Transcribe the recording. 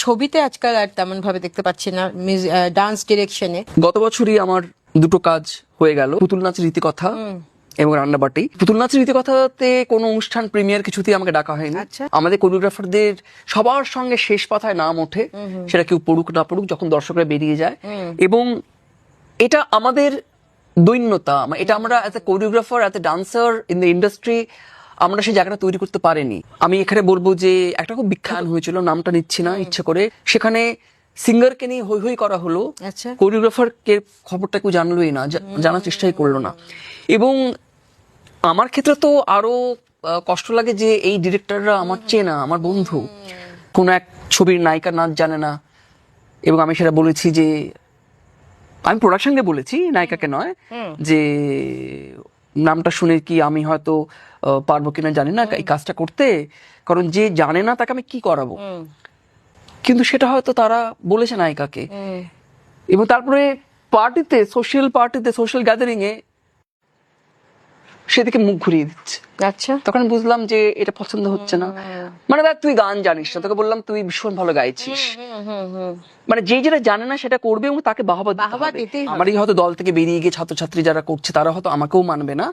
ছবিতে আজকাল আর তেমন ভাবে দেখতে পাচ্ছি না, ডান্স ডিরেকশনে। গত বছরই আমার দুটো কাজ হয়ে গেল, পুতুল নাচের রীতিকথা এবং রান্নাবাটি। পুতুল নাচের রীতিকথাতে কোনো অনুষ্ঠান প্রিমিয়ার কিছুতেই আমাকে ডাকা হয়নি। আচ্ছা। আমাদের কোরিওগ্রাফারদের সবার সঙ্গে শেষ পাতায় নাম ওঠে, সেটা কেউ পড়ুক না পড়ুক, যখন দর্শকরা বেরিয়ে যায়। এবং এটা আমাদের দৈন্যতা, এটা আমরা as a choreographer, as a dancer in the industry আমরা সেই জায়গাটা তৈরি করতে পারিনি। আমি এখানে বলবো যে একটা খুব বিখ্যাত হয়েছিল, নামটা নিচ্ছি না ইচ্ছে করে, সেখানে সিঙ্গারকে নিয়ে হই হই করা হলো, আচ্ছা। কোরিওগ্রাফারকে খবরটা কেউ জানলোই না, জানার চেষ্টাই করলো না। এবং আমার ক্ষেত্রে তো আরো কষ্ট লাগে যে এই ডিরেক্টররা আমার চেনা, আমার বন্ধু, কোন এক ছবির নায়িকার নাচ জানে না। এবং আমি সেটা বলেছি যে, আমি প্রোডাকশনকে বলেছি, নায়িকাকে নয়, যে নামটা শুনে কি আমি হয়তো পারবো কিনা জানি না এই কাজটা করতে, কারণ যে জানে না তাকে আমি কি করাবো। কিন্তু সেটা হয়তো তারা বলেছে নায়িকাকে। এবং তারপরে পার্টিতে, সোশ্যাল গ্যাদারিং এ সেদিকে মুখ ঘুরিয়ে দিচ্ছে। আচ্ছা। তখন বুঝলাম যে এটা পছন্দ হচ্ছে না। মানে দেখ, তুই গান জানিস না, তোকে বললাম তুই ভীষণ ভালো গাইছিস, মানে যে যেটা জানে না সেটা করবে এবং তাকে বাহবা দিতে হবে। দিতেই হবে। আমারই হয়তো দল থেকে বেরিয়ে গিয়ে ছাত্রছাত্রী যারা করছে তারা হয়তো আমাকেও মানবে না।